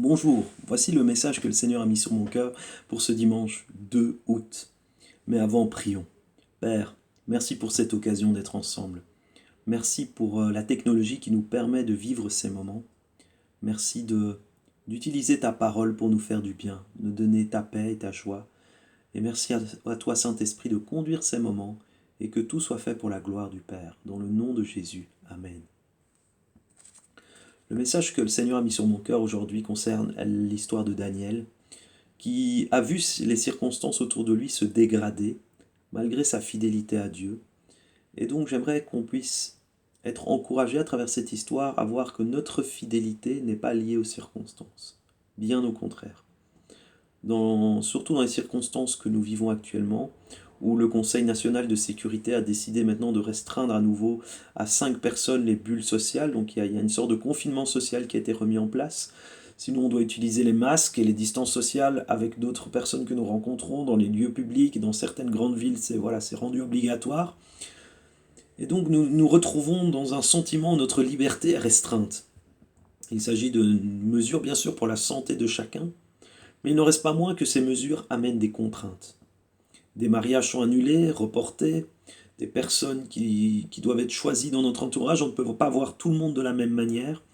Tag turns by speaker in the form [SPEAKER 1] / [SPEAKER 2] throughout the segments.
[SPEAKER 1] Bonjour, voici le message que le Seigneur a mis sur mon cœur pour ce dimanche 2 août. Mais avant, prions. Père, merci pour cette occasion d'être ensemble. Merci pour la technologie qui nous permet de vivre ces moments. Merci d'utiliser ta parole pour nous faire du bien, de nous donner ta paix et ta joie. Et merci à toi, Saint-Esprit, de conduire ces moments et que tout soit fait pour la gloire du Père. Dans le nom de Jésus. Amen. Le message que le Seigneur a mis sur mon cœur aujourd'hui concerne l'histoire de Daniel, qui a vu les circonstances autour de lui se dégrader, malgré sa fidélité à Dieu. Et donc j'aimerais qu'on puisse être encouragé à travers cette histoire à voir que notre fidélité n'est pas liée aux circonstances. Bien au contraire. Surtout dans les circonstances que nous vivons actuellement, où le Conseil national de sécurité a décidé maintenant de restreindre à nouveau à 5 personnes les bulles sociales. Donc il y a une sorte de confinement social qui a été remis en place. Sinon, on doit utiliser les masques et les distances sociales avec d'autres personnes que nous rencontrons dans les lieux publics et dans certaines grandes villes. C'est rendu obligatoire. Et donc nous nous retrouvons dans un sentiment où notre liberté est restreinte. Il s'agit de mesures bien sûr pour la santé de chacun, mais il n'en reste pas moins que ces mesures amènent des contraintes. Des mariages sont annulés, reportés, des personnes qui doivent être choisies dans notre entourage, on ne peut pas voir tout le monde de la même manière,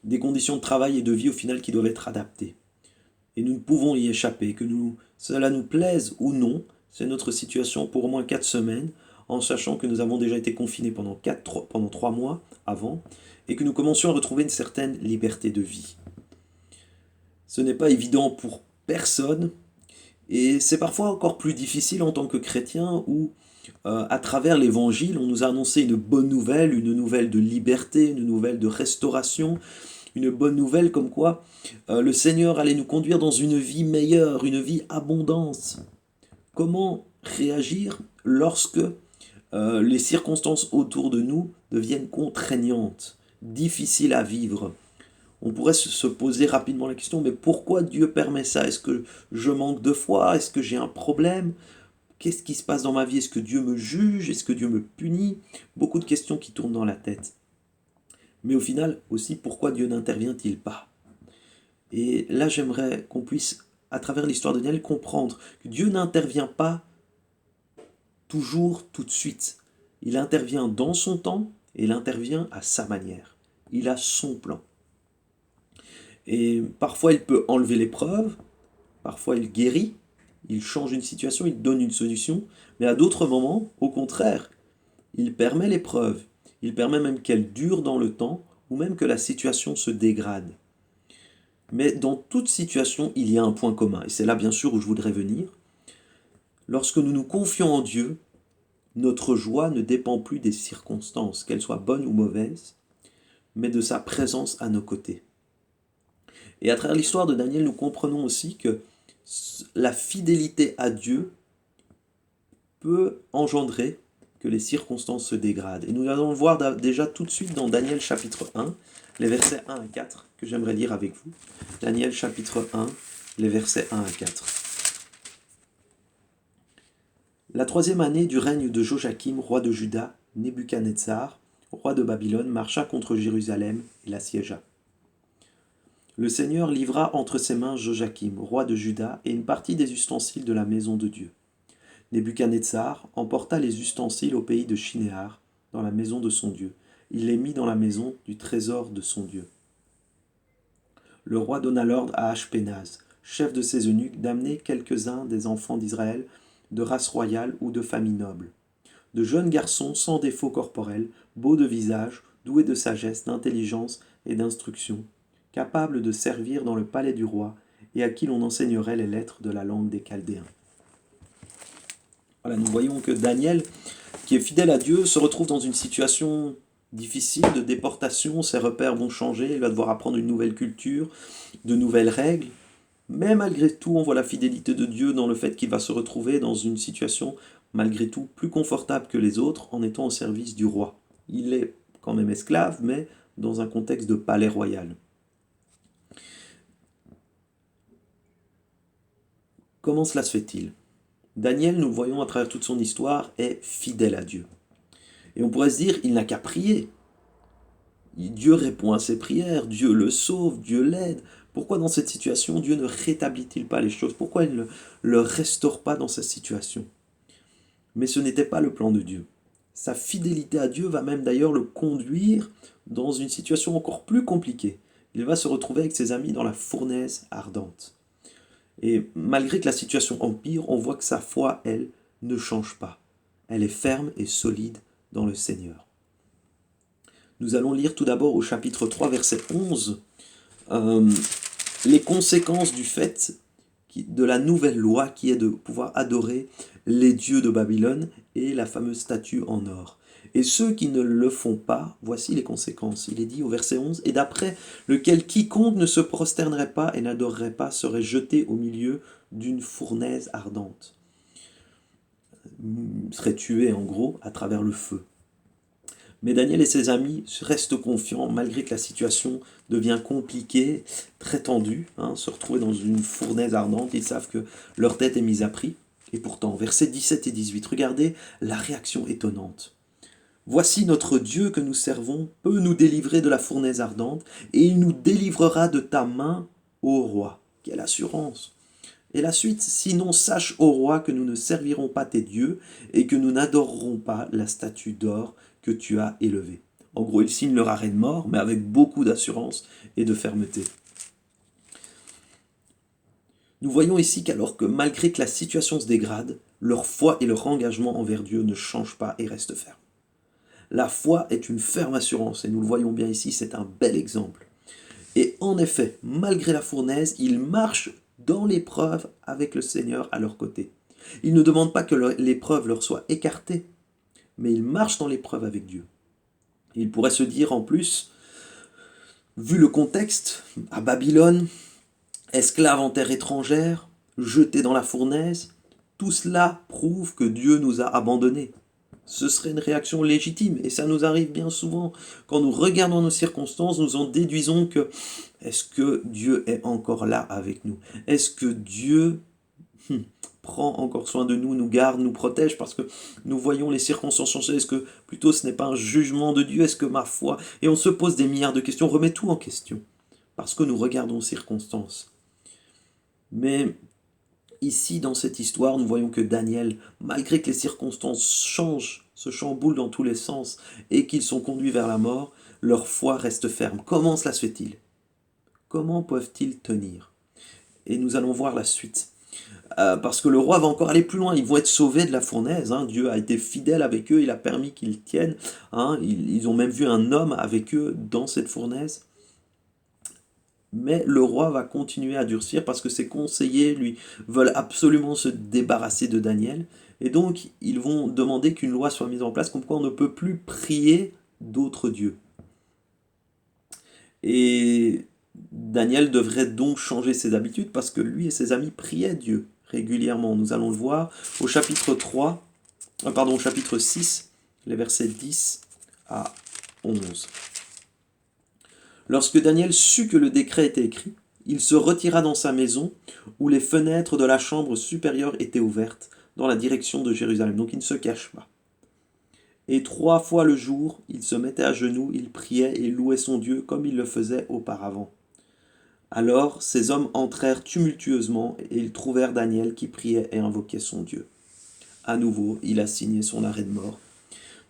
[SPEAKER 1] des conditions de travail et de vie au final qui doivent être adaptées. Et nous ne pouvons y échapper, cela nous plaise ou non, c'est notre situation pour au moins 4 semaines, en sachant que nous avons déjà été confinés pendant 3 mois avant, et que nous commencions à retrouver une certaine liberté de vie. Ce n'est pas évident pour personne, et c'est parfois encore plus difficile en tant que chrétien où, à travers l'évangile, on nous a annoncé une bonne nouvelle, une nouvelle de liberté, une nouvelle de restauration, une bonne nouvelle comme quoi le Seigneur allait nous conduire dans une vie meilleure, une vie abondante. Comment réagir lorsque les circonstances autour de nous deviennent contraignantes, difficiles à vivre? On pourrait se poser rapidement la question, mais pourquoi Dieu permet ça? Est-ce que je manque de foi? Est-ce que j'ai un problème? Qu'est-ce qui se passe dans ma vie? Est-ce que Dieu me juge? Est-ce que Dieu me punit? Beaucoup de questions qui tournent dans la tête. Mais au final, aussi, pourquoi Dieu n'intervient-il pas? Et là, j'aimerais qu'on puisse, à travers l'histoire de Daniel, comprendre que Dieu n'intervient pas toujours tout de suite. Il intervient dans son temps et il intervient à sa manière. Il a son plan. Et parfois, il peut enlever l'épreuve, parfois, il guérit, il change une situation, il donne une solution, mais à d'autres moments, au contraire, il permet l'épreuve, il permet même qu'elle dure dans le temps, ou même que la situation se dégrade. Mais dans toute situation, il y a un point commun, et c'est là bien sûr où je voudrais venir. Lorsque nous nous confions en Dieu, notre joie ne dépend plus des circonstances, qu'elles soient bonnes ou mauvaises, mais de sa présence à nos côtés. Et à travers l'histoire de Daniel, nous comprenons aussi que la fidélité à Dieu peut engendrer que les circonstances se dégradent. Et nous allons le voir déjà tout de suite dans Daniel chapitre 1, les versets 1 à 4, que j'aimerais lire avec vous. Daniel chapitre 1, les versets 1 à 4. La 3e année du règne de Joachim, roi de Juda, Nebuchadnezzar, roi de Babylone, marcha contre Jérusalem et l'assiégea. Le Seigneur livra entre ses mains Joachim, roi de Juda, et une partie des ustensiles de la maison de Dieu. Nebuchadnezzar emporta les ustensiles au pays de Shinéar, dans la maison de son Dieu. Il les mit dans la maison du trésor de son Dieu. Le roi donna l'ordre à Ashpenaz, chef de ses eunuques, d'amener quelques-uns des enfants d'Israël de race royale ou de famille noble. De jeunes garçons sans défaut corporel, beaux de visage, doués de sagesse, d'intelligence et d'instruction, capables de servir dans le palais du roi et à qui l'on enseignerait les lettres de la langue des Chaldéens. Voilà, nous voyons que Daniel, qui est fidèle à Dieu, se retrouve dans une situation difficile de déportation. Ses repères vont changer, il va devoir apprendre une nouvelle culture, de nouvelles règles. Mais malgré tout, on voit la fidélité de Dieu dans le fait qu'il va se retrouver dans une situation, malgré tout, plus confortable que les autres en étant au service du roi. Il est quand même esclave, mais dans un contexte de palais royal. Comment cela se fait-il? Daniel, nous le voyons à travers toute son histoire, est fidèle à Dieu. Et on pourrait se dire, il n'a qu'à prier. Dieu répond à ses prières, Dieu le sauve, Dieu l'aide. Pourquoi dans cette situation, Dieu ne rétablit-il pas les choses? Pourquoi il ne le restaure pas dans cette situation? Mais ce n'était pas le plan de Dieu. Sa fidélité à Dieu va même d'ailleurs le conduire dans une situation encore plus compliquée. Il va se retrouver avec ses amis dans la fournaise ardente. Et malgré que la situation empire, on voit que sa foi, elle, ne change pas. Elle est ferme et solide dans le Seigneur. Nous allons lire tout d'abord au chapitre 3, verset 11, les conséquences du fait de la nouvelle loi qui est de pouvoir adorer les dieux de Babylone et la fameuse statue en or. Et ceux qui ne le font pas, voici les conséquences. Il est dit au verset 11, « Et d'après lequel quiconque ne se prosternerait pas et n'adorerait pas serait jeté au milieu d'une fournaise ardente. » Serait tué en gros à travers le feu. Mais Daniel et ses amis restent confiants malgré que la situation devient compliquée, très tendue. Se retrouver dans une fournaise ardente, ils savent que leur tête est mise à prix. Et pourtant, versets 17 et 18, regardez la réaction étonnante. « Voici notre Dieu que nous servons peut nous délivrer de la fournaise ardente, et il nous délivrera de ta main, ô roi. » Quelle assurance! Et la suite, « Sinon sache, ô roi, que nous ne servirons pas tes dieux, et que nous n'adorerons pas la statue d'or que tu as élevée. » En gros, ils signent leur arrêt de mort, mais avec beaucoup d'assurance et de fermeté. Nous voyons ici qu'alors que malgré que la situation se dégrade, leur foi et leur engagement envers Dieu ne changent pas et restent fermes. La foi est une ferme assurance, et nous le voyons bien ici, c'est un bel exemple. Et en effet, malgré la fournaise, ils marchent dans l'épreuve avec le Seigneur à leur côté. Ils ne demandent pas que l'épreuve leur soit écartée, mais ils marchent dans l'épreuve avec Dieu. Et ils pourraient se dire en plus, vu le contexte, à Babylone, esclaves en terre étrangère, jetés dans la fournaise, tout cela prouve que Dieu nous a abandonnés. Ce serait une réaction légitime, et ça nous arrive bien souvent. Quand nous regardons nos circonstances, nous en déduisons que est-ce que Dieu est encore là avec nous? Est-ce que Dieu prend encore soin de nous, nous garde, nous protège, parce que nous voyons les circonstances changer? Est-ce que plutôt ce n'est pas un jugement de Dieu? Est-ce que ma foi... Et on se pose des milliards de questions, on remet tout en question, parce que nous regardons aux circonstances. Mais ici, dans cette histoire, nous voyons que Daniel, malgré que les circonstances changent, se chamboulent dans tous les sens, et qu'ils sont conduits vers la mort, leur foi reste ferme. Comment cela se fait-il? Comment peuvent-ils tenir? Et nous allons voir la suite. Parce que le roi va encore aller plus loin, ils vont être sauvés de la fournaise, Dieu a été fidèle avec eux, il a permis qu'ils tiennent, ils ont même vu un homme avec eux dans cette fournaise. Mais le roi va continuer à durcir parce que ses conseillers lui veulent absolument se débarrasser de Daniel. Et donc, ils vont demander qu'une loi soit mise en place comme quoi on ne peut plus prier d'autres dieux. Et Daniel devrait donc changer ses habitudes parce que lui et ses amis priaient Dieu régulièrement. Nous allons le voir au chapitre 6, les versets 10 à 11. Lorsque Daniel sut que le décret était écrit, il se retira dans sa maison, où les fenêtres de la chambre supérieure étaient ouvertes, dans la direction de Jérusalem. Donc il ne se cache pas. Et 3 fois le jour, il se mettait à genoux, il priait et louait son Dieu comme il le faisait auparavant. Alors ces hommes entrèrent tumultueusement et ils trouvèrent Daniel qui priait et invoquait son Dieu. À nouveau, il a signé son arrêt de mort.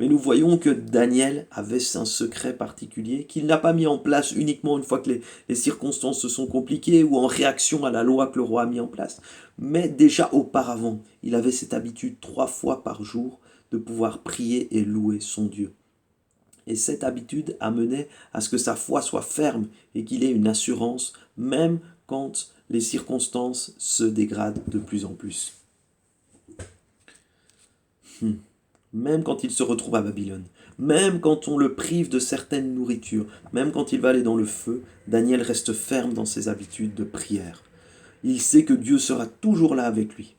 [SPEAKER 1] Mais nous voyons que Daniel avait un secret particulier qu'il n'a pas mis en place uniquement une fois que les circonstances se sont compliquées ou en réaction à la loi que le roi a mis en place. Mais déjà auparavant, il avait cette habitude 3 fois par jour de pouvoir prier et louer son Dieu. Et cette habitude amenait à ce que sa foi soit ferme et qu'il ait une assurance, même quand les circonstances se dégradent de plus en plus. Même quand il se retrouve à Babylone, même quand on le prive de certaines nourritures, même quand il va aller dans le feu, Daniel reste ferme dans ses habitudes de prière. Il sait que Dieu sera toujours là avec lui.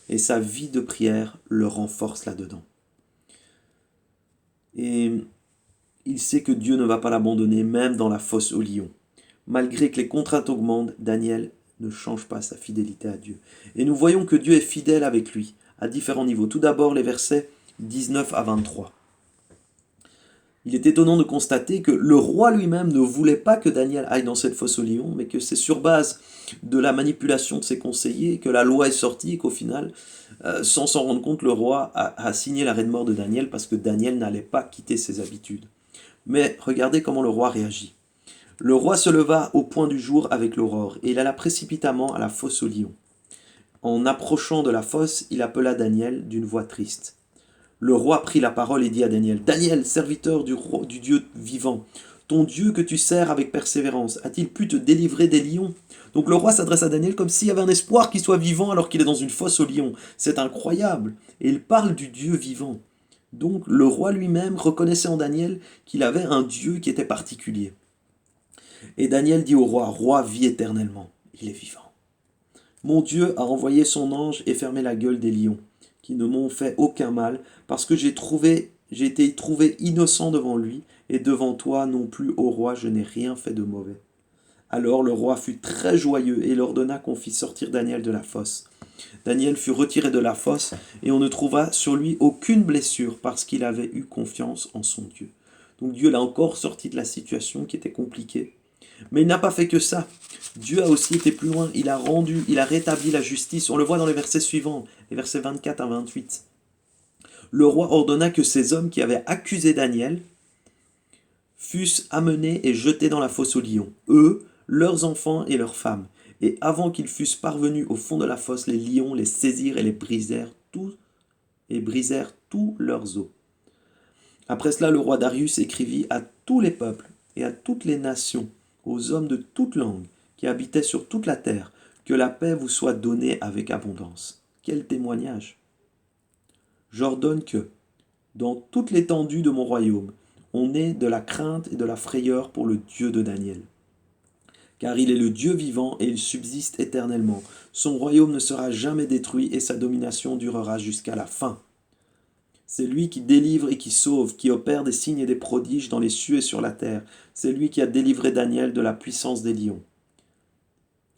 [SPEAKER 1] Et sa vie de prière le renforce là-dedans. Et il sait que Dieu ne va pas l'abandonner, même dans la fosse aux lions. Malgré que les contraintes augmentent, Daniel ne change pas sa fidélité à Dieu. Et nous voyons que Dieu est fidèle avec lui, à différents niveaux. Tout d'abord, les versets 19 à 23. Il est étonnant de constater que le roi lui-même ne voulait pas que Daniel aille dans cette fosse aux lions, mais que c'est sur base de la manipulation de ses conseillers que la loi est sortie et qu'au final, sans s'en rendre compte, le roi a signé l'arrêt de mort de Daniel parce que Daniel n'allait pas quitter ses habitudes. Mais regardez comment le roi réagit. Le roi se leva au point du jour avec l'aurore, et il alla précipitamment à la fosse aux lions. En approchant de la fosse, il appela Daniel d'une voix triste. Le roi prit la parole et dit à Daniel, « Daniel, serviteur du Dieu vivant, ton Dieu que tu sers avec persévérance, a-t-il pu te délivrer des lions ?» Donc le roi s'adresse à Daniel comme s'il y avait un espoir qu'il soit vivant alors qu'il est dans une fosse aux lions. C'est incroyable. Et il parle du Dieu vivant. Donc le roi lui-même reconnaissait en Daniel qu'il avait un Dieu qui était particulier. Et Daniel dit au roi, « Roi, vis éternellement. » Il est vivant. Mon Dieu a envoyé son ange et fermé la gueule des lions, qui ne m'ont fait aucun mal, parce que j'ai été trouvé innocent devant lui, et devant toi non plus, ô roi, je n'ai rien fait de mauvais. Alors le roi fut très joyeux, et il ordonna qu'on fît sortir Daniel de la fosse. Daniel fut retiré de la fosse, et on ne trouva sur lui aucune blessure, parce qu'il avait eu confiance en son Dieu. Donc Dieu l'a encore sorti de la situation qui était compliquée. Mais il n'a pas fait que ça. Dieu a aussi été plus loin. Il a rétabli la justice. On le voit dans les versets suivants, les versets 24 à 28. Le roi ordonna que ces hommes qui avaient accusé Daniel fussent amenés et jetés dans la fosse aux lions, eux, leurs enfants et leurs femmes. Et avant qu'ils fussent parvenus au fond de la fosse, les lions les saisirent et les brisèrent tous leurs os. Après cela, le roi Darius écrivit à tous les peuples et à toutes les nations, aux hommes de toute langue qui habitaient sur toute la terre, que la paix vous soit donnée avec abondance. Quel témoignage! J'ordonne que, dans toute l'étendue de mon royaume, on ait de la crainte et de la frayeur pour le Dieu de Daniel. Car il est le Dieu vivant et il subsiste éternellement. Son royaume ne sera jamais détruit et sa domination durera jusqu'à la fin. C'est lui qui délivre et qui sauve, qui opère des signes et des prodiges dans les cieux et sur la terre. C'est lui qui a délivré Daniel de la puissance des lions.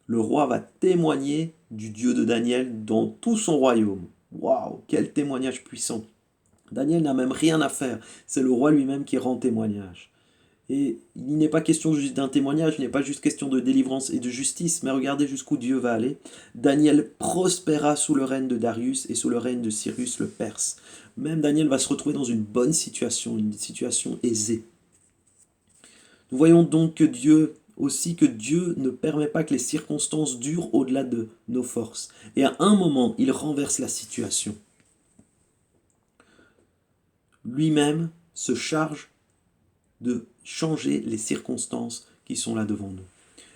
[SPEAKER 1] Le roi va témoigner du Dieu de Daniel dans tout son royaume. Waouh, quel témoignage puissant! Daniel n'a même rien à faire, c'est le roi lui-même qui rend témoignage. Et il n'est pas question juste d'un témoignage, il n'est pas juste question de délivrance et de justice, mais regardez jusqu'où Dieu va aller. Daniel prospéra sous le règne de Darius et sous le règne de Cyrus le Perse. Même Daniel va se retrouver dans une bonne situation, une situation aisée. Nous voyons donc que Dieu ne permet pas que les circonstances durent au-delà de nos forces. Et à un moment, il renverse la situation. Lui-même se charge de changer les circonstances qui sont là devant nous.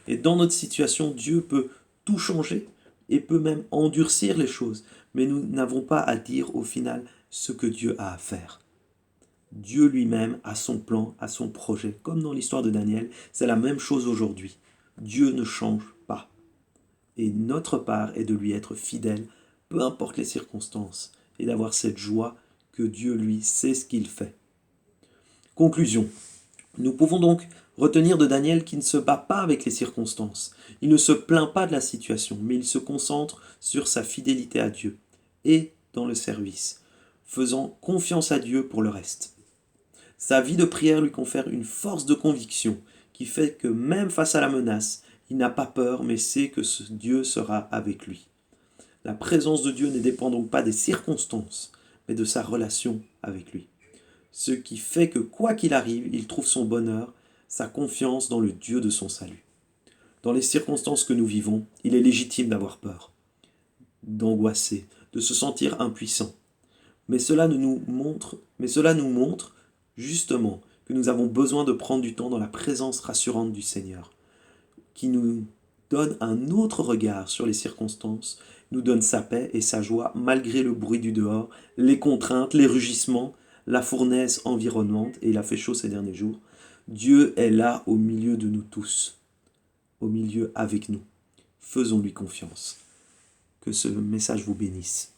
[SPEAKER 1] Et dans notre situation, Dieu peut tout changer et peut même endurcir les choses. Mais nous n'avons pas à dire au final ce que Dieu a à faire. Dieu lui-même a son plan, a son projet. Comme dans l'histoire de Daniel, c'est la même chose aujourd'hui. Dieu ne change pas. Et notre part est de lui être fidèle, peu importe les circonstances, et d'avoir cette joie que Dieu, lui, sait ce qu'il fait. Conclusion. Nous pouvons donc retenir de Daniel qu'il ne se bat pas avec les circonstances. Il ne se plaint pas de la situation, mais il se concentre sur sa fidélité à Dieu et dans le service, faisant confiance à Dieu pour le reste. Sa vie de prière lui confère une force de conviction qui fait que même face à la menace, il n'a pas peur, mais sait que Dieu sera avec lui. La présence de Dieu ne dépend donc pas des circonstances, mais de sa relation avec lui. Ce qui fait que quoi qu'il arrive, il trouve son bonheur, sa confiance dans le Dieu de son salut. Dans les circonstances que nous vivons, il est légitime d'avoir peur, d'angoisser, de se sentir impuissant. Mais cela nous montre justement que nous avons besoin de prendre du temps dans la présence rassurante du Seigneur, qui nous donne un autre regard sur les circonstances, nous donne sa paix et sa joie malgré le bruit du dehors, les contraintes, les rugissements, la fournaise environnante, et il a fait chaud ces derniers jours. Dieu est là au milieu de nous tous, au milieu avec nous. Faisons-lui confiance. Que ce message vous bénisse.